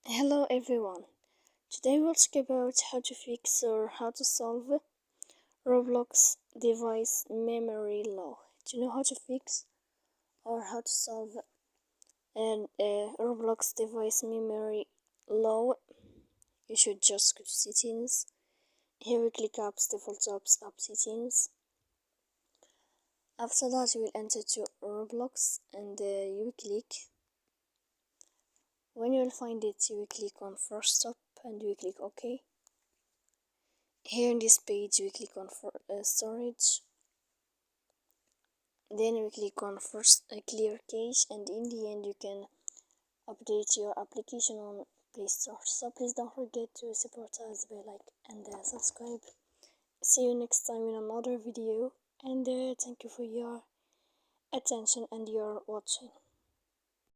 Hello everyone. Today we'll talk about how to fix or how to solve Roblox device memory low. Do you know how to fix or how to solve an Roblox device memory low? You should just go to settings. Here we click apps, default apps, app settings. After that you will enter to Roblox and you will click. When you will find it, you will click on first stop and you will click OK. Here in this page we click on storage, then we click on first clear cache, and in the end you can update your application on Play Store. So please don't forget to support us by like and subscribe. See you next time in another video, and thank you for your attention and your watching.